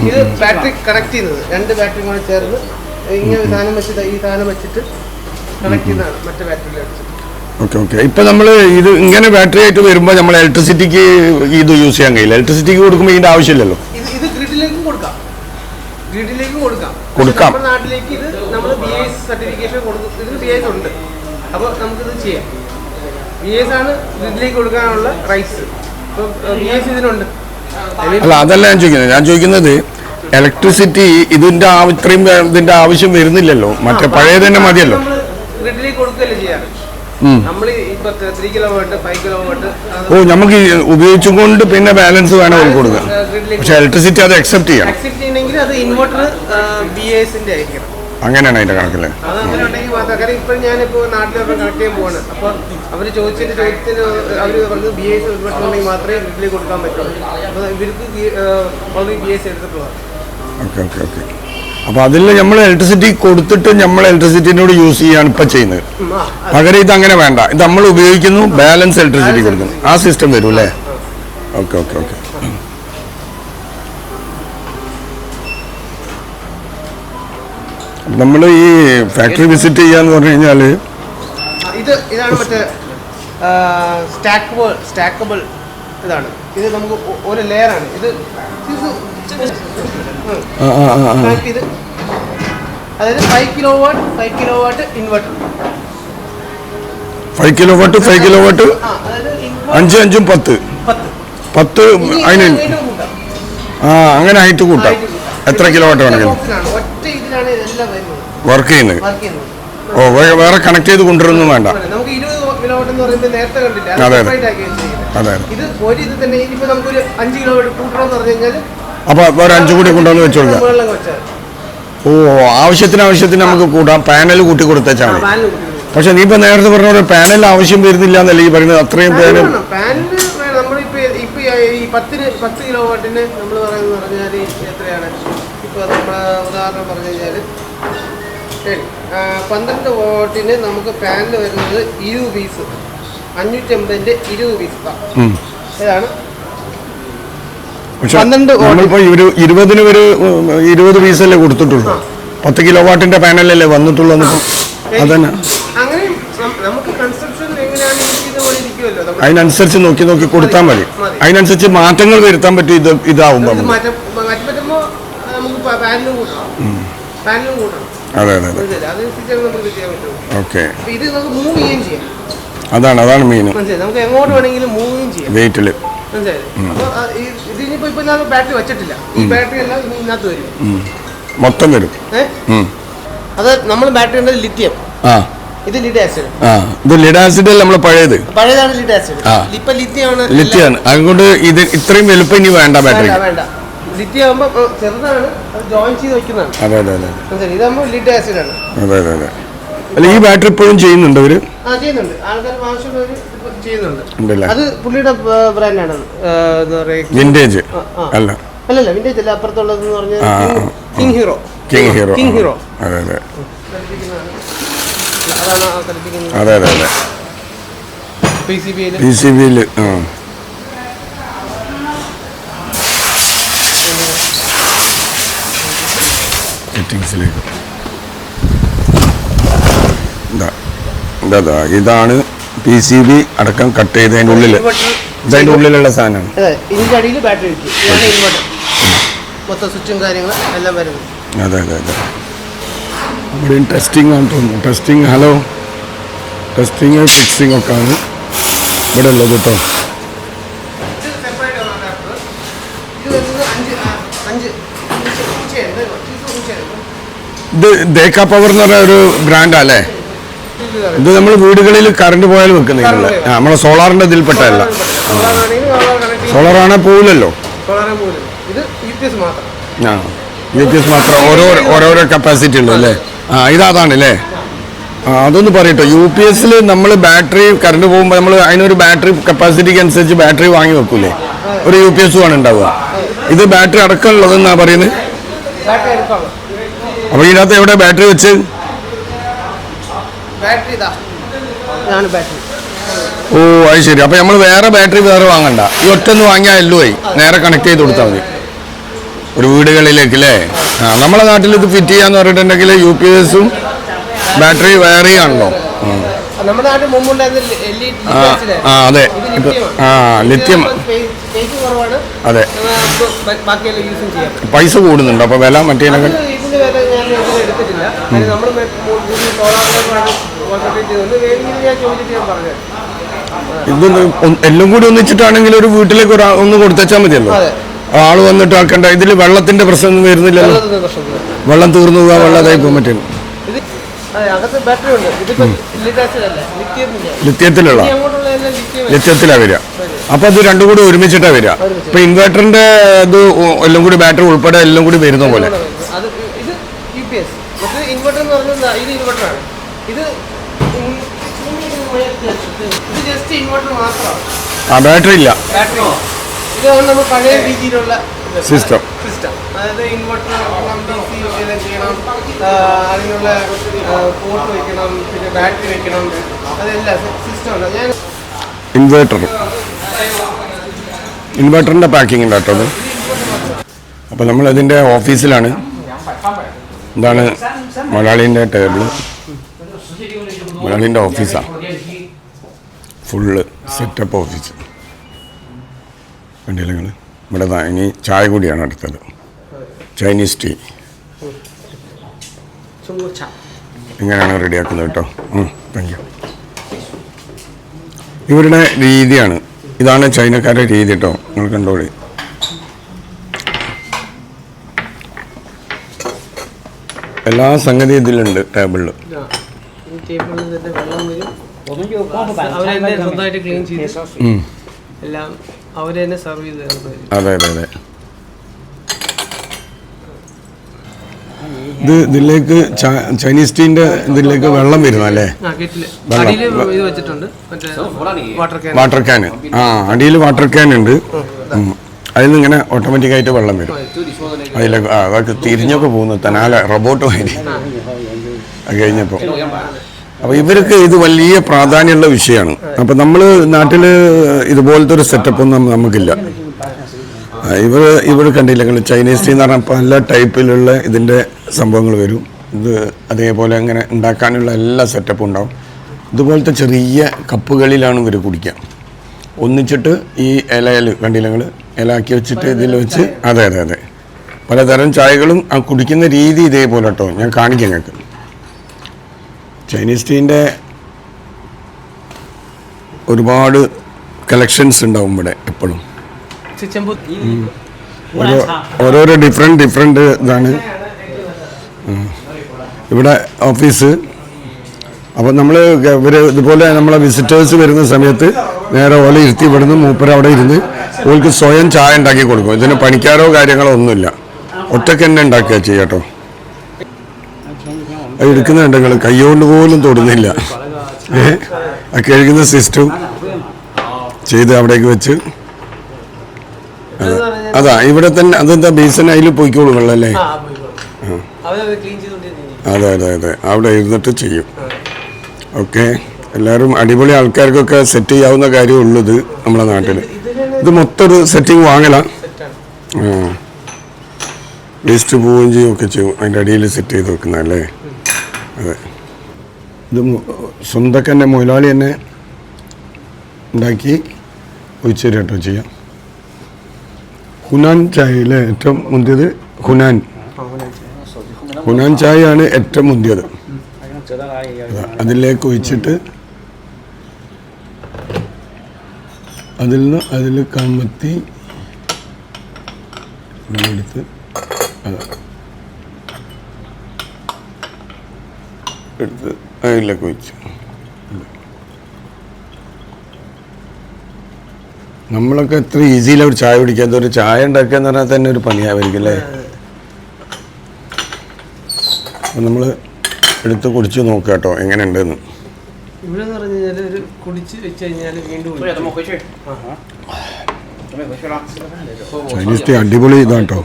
[SPEAKER 2] ഇത് ബാറ്ററി കണക്ട് ചെയ്യുന്നത് 2 ബാറ്ററി കൂടെ ചേർന്ന് ഇങ്ങനെ സാധനം വെച്ചിട്ട് ഈ സാധനം വെച്ചിട്ട് കണക്ട് ചെയ്യുന്നതാണ് മറ്റേ ബാറ്ററിയിൽ.
[SPEAKER 1] Okay okay. ഇപ്പൊ നമ്മൾ ഇത് ഇങ്ങനെ ബാറ്ററി ആയിട്ട് വരുമ്പോൾ നമ്മൾ ഇലക്ട്രിസിറ്റിക്ക് ഇത് യൂസ് ചെയ്യാൻ കഴിയില്ല. ഇലക്ട്രിസിറ്റിക്ക് കൊടുക്കുമ്പോൾ ഇതിന്റെ ആവശ്യമില്ലല്ലോ.
[SPEAKER 2] ഇത് ഗ്രിഡിലേക്കും കൊടുക്കാം. നമ്മുടെ നാട്ടിലേക്ക് ഇത് നമ്മൾ BIS സർട്ടിഫിക്കേഷൻ കൊടുക്കും. ഇതിന് BIS ഉണ്ട്. അപ്പോൾ നമുക്കിത് ചെയ്യാം. BIS ആണ് ഗ്രിഡിലേക്ക് കൊടുക്കാനുള്ള റൈറ്റ്സ്. അപ്പോൾ BIS ഇതിനുണ്ട്.
[SPEAKER 1] അല്ല, അതല്ല ഞാൻ ചോദിക്കുന്നത് ഇലക്ട്രിസിറ്റി ഇതിന്റെ ഇത്രയും ഇതിന്റെ ആവശ്യം വരുന്നില്ലല്ലോ. മറ്റേ പഴയ തന്നെ മതിയല്ലോ.
[SPEAKER 2] ഗ്രിഡിലേക്ക് കൊടുക്കുകയല്ലേ ചെയ്യാറ്. നമ്മൾ ഇപ്പൊ 3 കിലോവാട്ട് 5 കിലോവാട്ട്
[SPEAKER 1] നമുക്ക് ഉപയോഗിച്ചുകൊണ്ട് പിന്നെ ബാലൻസ് വേണം കൊടുക്കുക. പക്ഷെ ഇലക്ട്രിസിറ്റി അത് അക്സെപ്റ്റ്
[SPEAKER 2] ചെയ്യണമെങ്കിൽ അത് ഇൻവെർട്ടർ BIS-ന്റെ ആയിരിക്കണം.
[SPEAKER 1] അങ്ങനെയാണ് അതിന്റെ കണക്കില്.
[SPEAKER 2] അത് അങ്ങനെ ഉണ്ടെങ്കിൽ മാത്രം. കാരണം ഇപ്പൊ ഞാനിപ്പോ നാട്ടിലൊക്കെ കണക്ട് ചെയ്യാൻ പോവാണ്. അപ്പൊ അവര് ചോദിച്ചതിന് അവര് പറഞ്ഞത് BIS ഇൻവെർട്ടർ ഉണ്ടെങ്കിൽ മാത്രമേ ഗ്രിഡിലേക്ക് കൊടുക്കാൻ പറ്റുള്ളൂ. അപ്പൊ ഇവർക്ക് ഓൾറെഡി BIS എടുത്തിട്ടുള്ളതാണ്.
[SPEAKER 1] Okay okay okay. അപ്പൊ അതിൽ നമ്മൾ ഇലക്ട്രിസിറ്റി കൊടുത്തിട്ട് നമ്മൾ ഇലക്ട്രിസിറ്റിനോട് യൂസ് ചെയ്യാണ് ഇപ്പൊ ചെയ്യുന്നത്. പകരം ഇത് അങ്ങനെ വേണ്ട. ഇത് നമ്മൾ ഉപയോഗിക്കുന്നു, ബാലൻസ് ഇലക്ട്രിസിറ്റി കൊടുക്കുന്നു. ആ സിസ്റ്റം വരും അല്ലേ? Okay okay okay. നമ്മൾ ഈ ഫാക്ടറി വിസിറ്റ് ചെയ്യാന്ന് പറഞ്ഞു കഴിഞ്ഞാല്
[SPEAKER 2] ഇതാണ് മറ്റേ സ്റ്റാക്കബിൾ ഇതാണ്. ഇത് നമുക്ക് ഒരു ലെയറാണ്. ഇത് അതായത് 5 കിലോവാട്ട് ഇൻവെർട്ടർ.
[SPEAKER 1] 5 കിലോവാട്ട് 5 5 10 അതിന് അങ്ങനെ ഹൈറ്റ് കൂട്ടാം. എത്ര കിലോവാട്ട് വേണമെങ്കിലും വർക്ക് ചെയ്യുന്നത്. വേറെ കണക്ട് ചെയ്ത് കൊണ്ടുവരുന്നു വേണ്ട.
[SPEAKER 2] നമുക്ക് 20 കിലോവാട്ട് എന്ന് പറയുമ്പോൾ നേരത്തെ കണ്ടില്ല.
[SPEAKER 1] അതെ.
[SPEAKER 2] ഇത് ഒരു ഇത് തന്നെ. ഇനിയിപ്പോ നമുക്കൊരു 5 കിലോവാട്ട് കൂട്ടണമെന്ന് പറഞ്ഞു കഴിഞ്ഞാൽ
[SPEAKER 1] അപ്പൊ ഒരു 5 കൂടി കൊണ്ടുവന്ന് വെച്ചു കൊടുക്കാം. ആവശ്യത്തിന് നമുക്ക് കൂട്ടാം. പാനൽ കൂട്ടി കൊടുത്തേച്ചാൽ മതി. പക്ഷെ നീ ഇപ്പൊ നേരത്തെ പറഞ്ഞ പോലെ പാനൽ ആവശ്യം വരുന്നില്ല എന്നല്ലേ ഈ പറയുന്നത്? അത്രയും പാനൽ
[SPEAKER 2] നമ്മളിപ്പോ ഈ 10 കിലോവാട്ടിന് നമ്മൾ പറഞ്ഞാൽ എത്രയാണ്? ഇപ്പൊ നമ്മള് ഉദാഹരണം പറഞ്ഞു കഴിഞ്ഞാല് 12 വാട്ടിന് നമുക്ക് പാനൽ വരുന്നത് 20 പീസ്. 550ന്റെ 20 പീസ് ഇതാണ്.
[SPEAKER 1] നമ്മളിപ്പോ 20-ന് ഒരു 20 പീസല്ലേ കൊടുത്തിട്ടുള്ളൂ. 10 കിലോവാട്ടിന്റെ പാനലല്ലേ വന്നിട്ടുള്ളൂ. അതന്നെ. അതിനനുസരിച്ച് നോക്കി കൊടുത്താൽ മതി. അതിനനുസരിച്ച് മാറ്റങ്ങൾ വരുത്താൻ പറ്റും. ഇതാവുമ്പോ അതെ അതെ ഓക്കെ. അതാണ് മെയിൻ.
[SPEAKER 2] നമുക്ക് എങ്ങോട്ട് വേണമെങ്കിലും മൂവിങ് ചെയ്യാം
[SPEAKER 1] വെയിറ്റില്.
[SPEAKER 2] ഇതിനിപ്പോ ബാറ്ററി വെച്ചിട്ടില്ല. ഈ ബാറ്ററി എല്ലാം ഇതിനകത്ത് വരും,
[SPEAKER 1] മൊത്തം വരും.
[SPEAKER 2] അത് നമ്മൾ ബാറ്ററി ഉണ്ടത് ലിഥിയം. ഇത് ലിഡ് ആസിഡ്.
[SPEAKER 1] ഇത് ലിഡ് ആസിഡ് അല്ല, നമ്മളെ പഴയതാണ് ലിഡ് ആസിഡ്.
[SPEAKER 2] ഇപ്പൊ ലിഥിയമാണ്.
[SPEAKER 1] അതുകൊണ്ട് ഇത് ഇത്രയും വലുപ്പം ഇനി വേണ്ട. ബാറ്ററി
[SPEAKER 2] വേണ്ട. ലിഥിയം ആകുമ്പോ ചെറുതാണ്, അത് ജോയിൻ ചെയ്ത് വെക്കുന്നതാണ്. ഇതാകുമ്പോ ലിഡ് ആസിഡ് ആണ്.
[SPEAKER 1] അല്ല, ഈ ബാറ്ററി ഇപ്പോഴും ചെയ്യുന്നുണ്ട് അവര്?
[SPEAKER 2] ചെയ്യുന്നുണ്ട്. ആൾക്കാർ ആവശ്യമുള്ളവര് ചെയ്യുന്നുണ്ട്. അത് പുള്ളിയുടെ ബ്രാൻഡാണ്.
[SPEAKER 1] വിന്റേജ് അല്ല
[SPEAKER 2] വിന്റേജ് അല്ല, അപ്പുറത്തുള്ളതെന്ന് പറഞ്ഞാൽ കിങ് ഹീറോ.
[SPEAKER 1] അതെ PCBയില് സെറ്റിംഗ്സിലേക്ക് ഇതാണ് PCB അടക്കം കട്ട് ചെയ്തതിൻ്റെ ഉള്ളില്. ഇതിന്റെ ഉള്ളിലുള്ള സാധനമാണ്.
[SPEAKER 2] ഇതിന്റെ അടിയിൽ ബാറ്ററി വെക്കും. ഇൻവെർട്ടർ മൊത്തം സ്വിച്ചും കാര്യങ്ങളും എല്ലാം വരുന്നത്.
[SPEAKER 1] അതെ ഇവിടെ ടെസ്റ്റിംഗ് ആണെന്ന് തോന്നുന്നു. ടെസ്റ്റിംഗ് ഫിക്സിംഗ് ഒക്കെ ആണ് ഇവിടെ ഉള്ളത് കേട്ടോ. ഇത് ദേക്ക പവർ എന്ന് പറഞ്ഞ ഒരു ബ്രാൻഡല്ലേ? ഇത് നമ്മൾ വീടുകളിൽ കറണ്ട് പോയാൽ വെക്കുന്നില്ല. നമ്മളെ സോളാറിന്റെ ഇതിൽപ്പെട്ടല്ല. സോളാറാണെ പോവില്ലല്ലോ. UPS മാത്രം ഓരോരോ കപ്പാസിറ്റി ഉള്ളു അല്ലേ? ഇതാണല്ലേ? അതൊന്ന് പറയട്ടോ. UPS-ൽ നമ്മൾ ബാറ്ററി കറണ്ട് പോകുമ്പോൾ നമ്മൾ അതിനൊരു ബാറ്ററി കപ്പാസിറ്റിക്ക് അനുസരിച്ച് ബാറ്ററി വാങ്ങി വെക്കൂലേ? ഒരു UPS ആണ് ഉണ്ടാവുക. ഇത് ബാറ്ററി അടക്കമുള്ളതെന്നാ പറയുന്നത്. അപ്പൊ ഇതിനകത്ത് എവിടെ ബാറ്ററി വെച്ച്?
[SPEAKER 2] ബാറ്ററി ഇതാ, ഇതാണ് ബാറ്ററി.
[SPEAKER 1] ഓ അത് ശരി. അപ്പോൾ നമ്മൾ വേറെ ബാറ്ററി വേറെ വാങ്ങണ്ട, ഈ ഒറ്റൊന്ന് വാങ്ങിയാൽ എല്ലോ ആയി, നേരെ കണക്ട് ചെയ്ത് കൊടുത്താൽ മതി ഒരു വീടുകളിലേക്ക് അല്ലേ. നമ്മളെ നാട്ടിൽ ഇത് ഫിറ്റ് ചെയ്യാന്ന് പറഞ്ഞിട്ടുണ്ടെങ്കിൽ UPS-ഉം ബാറ്ററി വയറിംഗ് ആണല്ലോ.
[SPEAKER 2] നമ്മുടെ നാട്ടിൽ മുമ്പുണ്ടായിരുന്ന
[SPEAKER 1] അതെ, ലിത്യം. അതെ, പൈസ കൂടുന്നുണ്ട് അപ്പോൾ വില മറ്റേ ഇതൊന്ന് എല്ലാം കൂടി ഒന്നിച്ചിട്ടാണെങ്കിൽ ഒരു വീട്ടിലേക്ക് ഒന്ന് കൊടുത്തേച്ചാൽ മതിയല്ലോ, ആള് വന്നിട്ട് ആക്കണ്ട. ഇതിൽ വെള്ളത്തിന്റെ പ്രശ്നം വരുന്നില്ലല്ലോ, വെള്ളം തീർന്നു പോകാൻ വെള്ളം ഇതായി പോകാൻ പറ്റില്ല. ലിത്യത്തിലാ വരിക. അപ്പൊ അത് രണ്ടും കൂടി ഒരുമിച്ചിട്ടാ വരിക. ഇപ്പൊ ഇൻവെർട്ടറിന്റെ ഇത് എല്ലാം കൂടി ബാറ്ററി ഉൾപ്പെടെ എല്ലാം കൂടി വരുന്ന പോലെ. ബാറ്ററി ഇല്ല, പഴയ രീതിയിലുള്ള സിസ്റ്റം. അതായത് ഇൻവെർട്ടർ ചെയ്യണം, അതിനുള്ള പോർട്ട് വെക്കണം, പിന്നെ ബാറ്ററി വെക്കണം, അതെല്ലാം സിസ്റ്റം ഉണ്ട്. ഞാൻ ഇൻവെർട്ടറിൻ്റെ പാക്കിംഗ് ഉണ്ട് കേട്ടോ അത്. അപ്പോൾ നമ്മളതിൻ്റെ ഓഫീസിലാണ്. ഇതാണ് മലയാളീൻ്റെ ടേബിള്, മലയാളീൻ്റെ ഓഫീസാണ്, ഫുള്ള് സെറ്റപ്പ് ഓഫീസ്. കണ്ടില്ല നിങ്ങൾ? ഇവിടെ ഇനി ചായ കൂടിയാണ് അടുത്തത്, ചൈനീസ് ടീ. ഇങ്ങനെയാണ് റെഡിയാക്കുന്നത് കേട്ടോ. Thank you. ഇവരുടെ രീതിയാണ്, ഇതാണ് ചൈനക്കാരുടെ രീതി കേട്ടോ, നിങ്ങൾ കണ്ടോളി. എല്ലാ സംഗതി ഇതിലുണ്ട് ടേബിളിൽ. അതെ അതെ അതെ. ഇത് ഇതിലേക്ക് ചൈനീസ് ടീന്റെ ഇതിലേക്ക് വെള്ളം വരുന്നല്ലേ, വാട്ടർ ക്യാന്. അടിയിൽ വാട്ടർ ക്യാൻ ഉണ്ട്, അതിൽ നിന്ന് ഇങ്ങനെ ഓട്ടോമാറ്റിക്കായിട്ട് വെള്ളം വരും. അതിലേക്ക് അതൊക്കെ തിരിഞ്ഞൊക്കെ പോകുന്നു, തനാല റോബോട്ട് മാതിരി അത് കഴിഞ്ഞപ്പോൾ. അപ്പോൾ ഇവർക്ക് ഇത് വലിയ പ്രാധാന്യമുള്ള വിഷയമാണ്. അപ്പോൾ നമ്മൾ നാട്ടിൽ ഇതുപോലത്തെ ഒരു സെറ്റപ്പൊന്നും നമുക്കില്ല. ഇവർ കണ്ടില്ല നിങ്ങൾ, ചൈനീസ് ടീ എന്ന് പറഞ്ഞാൽ പല ടൈപ്പിലുള്ള ഇതിൻ്റെ സംഭവങ്ങൾ വരും. ഇത് അതേപോലെ അങ്ങനെ ഉണ്ടാക്കാനുള്ള എല്ലാ സെറ്റപ്പും ഉണ്ടാവും. ഇതുപോലത്തെ ചെറിയ കപ്പുകളിലാണ് ഇവർ കുടിക്കുക. ഒന്നിച്ചിട്ട് ഈ ഇലയിൽ കണ്ടില്ല നിങ്ങൾ, ഇലാക്കി വെച്ചിട്ട് ഇതിൽ വെച്ച്. അതെ അതെ അതെ, പലതരം ചായകളും ആ കുടിക്കുന്ന രീതി ഇതേപോലെ കേട്ടോ. ഞാൻ കാണിക്കാം ഞങ്ങൾക്ക്. ചൈനീസ് ടീൻ്റെ ഒരുപാട് കളക്ഷൻസ് ഉണ്ടാവും ഇവിടെ എപ്പോഴും. ഓരോരോ ഡിഫറെൻറ്റ് ഇതാണ് ഇവിടെ ഓഫീസ്. അപ്പോൾ നമ്മൾ ഇതുപോലെ നമ്മളെ വിസിറ്റേഴ്സ് വരുന്ന സമയത്ത് നേരെ ഓല ഇരുത്തി ഇവിടുന്ന് മൂപ്പര് അവിടെ ഇരുന്ന് ഓൾക്ക് സ്വയം ചായ ഉണ്ടാക്കി കൊടുക്കും. ഇതിന് പണിക്കാരോ കാര്യങ്ങളോ ഒന്നുമില്ല, ഒറ്റയ്ക്ക് തന്നെ ഉണ്ടാക്കുക ചെയ്യാട്ടോ. അത് എടുക്കുന്നുണ്ട് നിങ്ങൾ, കൈകൊണ്ട് പോലും തൊടുന്നില്ല. ആ കഴുകുന്ന സിസ്റ്റം ചെയ്ത് അവിടേക്ക് വെച്ച്. അതാ ഇവിടെ തന്നെ, അതെന്താ ബേസിൻ അതിൽ പോയിക്കോളൂ വെള്ളം അല്ലേ. അതെ അതെ അതെ, അവിടെ ഇരുന്നിട്ട് ചെയ്യും. ഓക്കെ, എല്ലാവരും അടിപൊളി ആൾക്കാർക്കൊക്കെ സെറ്റ് ചെയ്യാവുന്ന കാര്യമുള്ളത് നമ്മളെ നാട്ടിൽ. ഇത് മൊത്തം ഒരു സെറ്റിങ് വാങ്ങല. വേസ്റ്റ് പോവുകയും ചെയ്യും ഒക്കെ ചെയ്യും, അതിൻ്റെ അടിയിൽ സെറ്റ് ചെയ്ത് വെക്കുന്നതല്ലേ. അതെ, ഇത് സ്വന്തമൊക്കെ തന്നെ മുതലാളി തന്നെ ഉണ്ടാക്കി ഒഴിച്ചു തരും കേട്ടോ ചെയ്യാം. ഹുനാൻ ചായയിലെ ഏറ്റവും മുന്തിയത് ഹുനാൻ ചായയാണ് ഏറ്റവും മുന്തിയത്. അതിലേക്ക് ഒഴിച്ചിട്ട് അതിൽ കമത്തി എടുത്ത് അതിലേക്ക് ഒഴിച്ചു. നമ്മളൊക്കെ എത്ര ഈസിയിലാണ് ഒരു ചായ കുടിക്കാത്ത, ഒരു ചായ ഉണ്ടാക്കുക എന്ന് പറഞ്ഞാൽ തന്നെ ഒരു പണിയായിരിക്കും അല്ലേ. അപ്പം നമ്മൾ എടുത്ത് കുടിച്ച് നോക്കുക കേട്ടോ എങ്ങനെ ഉണ്ടെന്ന്. ചൈനീസ് ടീ അടിപൊളി ഇതാണ് കേട്ടോ.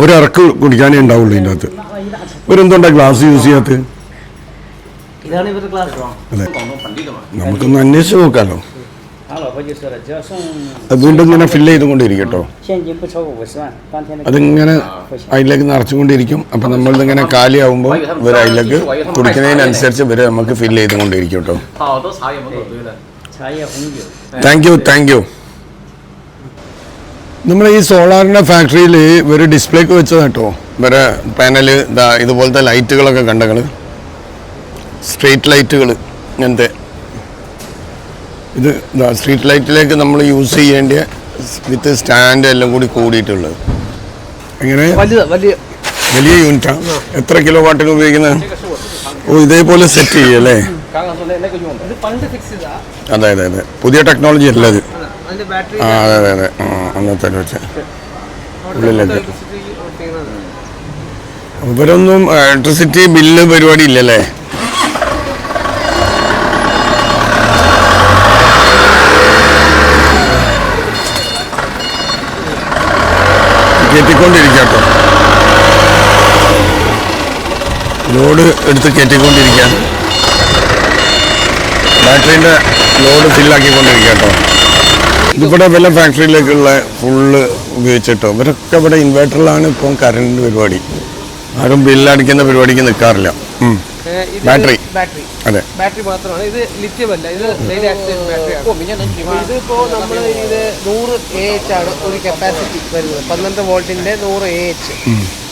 [SPEAKER 1] ഒരിറക്ക് കുടിക്കാനേ ഉണ്ടാവുള്ളൂ ഇതിൻ്റെ അകത്ത്. ഇവരെന്തുകൊണ്ടാണ് ഗ്ലാസ് യൂസ് ചെയ്യാത്തത്?
[SPEAKER 2] ഇതാണ് ഇവരുടെ ക്ലാസ്.
[SPEAKER 1] അതെ, നമുക്കൊന്ന് അന്വേഷിച്ച് നോക്കാമല്ലോ.
[SPEAKER 3] 他老婆就说了，只要送
[SPEAKER 1] അത് വീണ്ടും ഇങ്ങനെ ഫില്ല് ചെയ്തുകൊണ്ടിരിക്കും കേട്ടോ.
[SPEAKER 3] 现金不超过50万，当天的
[SPEAKER 1] അതിങ്ങനെ അതിലേക്ക് നിറച്ചുകൊണ്ടിരിക്കും. അപ്പം നമ്മളിതിങ്ങനെ കാലിയാവുമ്പോൾ ഇവർ അതിലേക്ക് കുടിക്കുന്നതിനനുസരിച്ച് ഇവർ നമുക്ക് ഫില്ല് ചെയ്തുകൊണ്ടിരിക്കും കേട്ടോ.
[SPEAKER 4] 好多茶叶门口堆的。
[SPEAKER 3] 茶叶红酒。
[SPEAKER 1] താങ്ക് യു. നമ്മൾ ഈ സോളാറിൻ്റെ ഫാക്ടറിയിൽ ഇവർ ഡിസ്പ്ലേക്ക് വെച്ചത് കേട്ടോ. ഇവരെ പാനല് ഇതുപോലത്തെ ലൈറ്റുകളൊക്കെ കണ്ടങ്ങൾ, സ്ട്രീറ്റ് ലൈറ്റുകൾ ഇങ്ങനത്തെ. ഇത് സ്ട്രീറ്റ് ലൈറ്റിലേക്ക് നമ്മൾ യൂസ് ചെയ്യേണ്ട വിത്ത് സ്റ്റാൻഡ് എല്ലാം കൂടി കൂടിയിട്ടുള്ളത്. എങ്ങനെ വലിയ യൂണിറ്റാണ്. എത്ര കിലോ വാട്ടിന് ഉപയോഗിക്കുന്നത്? ഓ, ഇതേപോലെ സെറ്റ് ചെയ്യല്ലേ?
[SPEAKER 4] 刚刚说那个用的。
[SPEAKER 2] ഇത് പണ്ട് ഫിക്സ് ചെയ്താ.
[SPEAKER 1] അതെ, പുതിയ ടെക്നോളജി അല്ല അത്.
[SPEAKER 2] അതിന്റെ ബാറ്ററി
[SPEAKER 1] ആ അതെ അന്നത്തെ വെച്ച് ഉള്ളിലേക്ക്. ഇവരൊന്നും ഇലക്ട്രിസിറ്റി ബില്ല് പരിപാടി ഇല്ലല്ലേ? കയറ്റിക്കൊണ്ടിരിക്കാട്ടോ, ലോഡ് എടുത്ത് കയറ്റിക്കൊണ്ടിരിക്കുകയാണ്. ബാറ്ററീൻ്റെ ലോഡ് ഫില്ലാക്കിക്കൊണ്ടിരിക്കാട്ടോ. ഇതിവിടെ വല്ല ഫാക്ടറിയിലേക്കുള്ള ഫുള്ള് ഉപയോഗിച്ചിട്ടോ. ഇവരൊക്കെ ഇവിടെ ഇൻവേർട്ടറിലാണ് ഇപ്പം കറണ്ട് പരിപാടി. ആരും ബില്ലടിക്കുന്ന പരിപാടിക്ക് നിൽക്കാറില്ല. ബാറ്ററി അതെ,
[SPEAKER 2] ബാറ്ററി മാത്രമാണ് ഇത്. ലിഥിയം അല്ല, ഇത് ഡെയിലി ആക്സിഡന്റ് ബാറ്ററിയാണ്. ഇതിപ്പോ നമ്മൾ ഇത് 100 AH ആണ് ഒരു കപ്പാസിറ്റി വരുന്നത്. 12 വോൾട്ടിന്റെ 100 AH.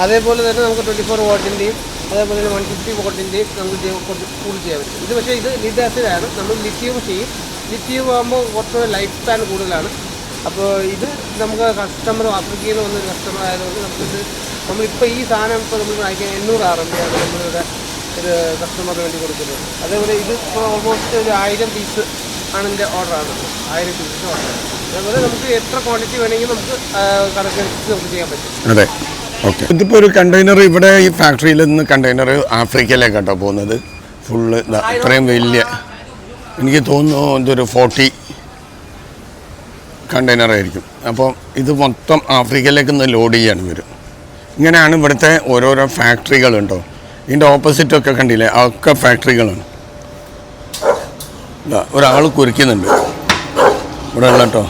[SPEAKER 2] അതേപോലെ തന്നെ നമുക്ക് 24 വോൾട്ടിന്റെയും അതേപോലെ തന്നെ 150 വോൾട്ടിന്റെയും നമുക്ക് കുറച്ച് കൂടി ചെയ്യാൻ പറ്റും. ഇത് പക്ഷേ ഇത് ലിഡ് ആസിഡാണ്. നമ്മൾ ലിഥിയം ചെയ്യും. ലിഥിയം ആകുമ്പോൾ കുറച്ചുകൂടെ ലൈഫ് സ്പാൻ കൂടുതലാണ്. അപ്പോൾ ഇത് നമുക്ക് കസ്റ്റമർ ആഫ്രിക്കയിൽ നിന്ന് വന്നൊരു കസ്റ്റമർ ആയതുകൊണ്ട് നമുക്കിത് നമ്മളിപ്പോൾ ഈ സാധനം ഇപ്പോൾ നമ്മൾ അയക്കാൻ 800 RMB ആണ് നമ്മളിവിടെ ഒരു കസ്റ്റമറിന് വേണ്ടി കൊടുക്കുന്നത്. അതേപോലെ ഇത് ഇപ്പോൾ ഓൾമോസ്റ്റ് ഒരു 1000 പീസ് ആണ് എൻ്റെ ഓർഡറാണ്. 1000 പീസ് ഓർഡർ. അതേപോലെ നമുക്ക് എത്ര ക്വാണ്ടിറ്റി വേണമെങ്കിൽ നമുക്ക് കണക്കനുസരിച്ച് നമുക്ക് ചെയ്യാൻ പറ്റും.
[SPEAKER 1] അതെ, ഓക്കെ. ഇതിപ്പോൾ ഒരു കണ്ടെയ്നർ ഇവിടെ ഈ ഫാക്ടറിയിൽ നിന്ന് കണ്ടെയ്നർ ആഫ്രിക്കയിലേക്കാട്ടോ പോകുന്നത്. ഫുള്ള് ഇത്രയും വലിയ, എനിക്ക് തോന്നുന്നു ഇതൊരു 40 കണ്ടെയ്നർ ആയിരിക്കും. അപ്പോൾ ഇത് മൊത്തം ആഫ്രിക്കയിലേക്ക് നിന്ന് ലോഡ് ചെയ്യാണ് വരും. ഇങ്ങനെയാണ് ഇവിടുത്തെ ഓരോരോ ഫാക്ടറികളുണ്ടോ. ഇതിൻ്റെ ഓപ്പോസിറ്റൊക്കെ കണ്ടില്ലേ, അതൊക്കെ ഫാക്ടറികളാണ്. ഒരാൾ കുറിക്കുന്നുണ്ട് ഇവിടെ ഉള്ള കേട്ടോ.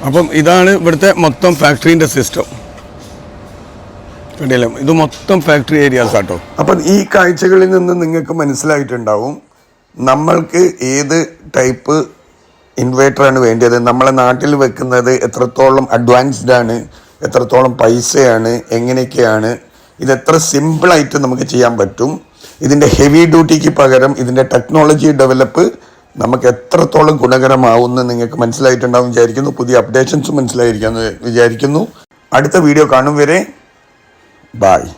[SPEAKER 1] അപ്പം ഇതാണ് ഇവിടുത്തെ മൊത്തം ഫാക്ടറീൻ്റെ സിസ്റ്റം. കണ്ടില്ലേ, ഇത് മൊത്തം ഫാക്ടറി ഏരിയാസ് ആട്ടോ. അപ്പം ഈ കാഴ്ചകളിൽ നിന്ന് നിങ്ങൾക്ക് മനസ്സിലായിട്ടുണ്ടാവും നമ്മൾക്ക് ഏത് ടൈപ്പ് ഇൻവേർട്ടറാണ് വേണ്ടത്, നമ്മളെ നാട്ടിൽ വെക്കുന്നത് എത്രത്തോളം അഡ്വാൻസ്ഡ് ആണ്, എത്രത്തോളം പൈസയാണ്, എങ്ങനെയൊക്കെയാണ്, ഇതെത്ര സിമ്പിളായിട്ട് നമുക്ക് ചെയ്യാൻ പറ്റും. ഇതിൻ്റെ ഹെവി ഡ്യൂട്ടിക്ക് പകരം ഇതിൻ്റെ ടെക്നോളജി ഡെവലപ്പ് നമുക്ക് എത്രത്തോളം ഗുണകരമാവുമെന്ന് നിങ്ങൾക്ക് മനസ്സിലായിട്ടുണ്ടാവും വിചാരിക്കുന്നു. പുതിയ അപ്ഡേഷൻസ് മനസ്സിലായിരിക്കാമെന്ന് വിചാരിക്കുന്നു. അടുത്ത വീഡിയോ കാണും വരെ ബായ്.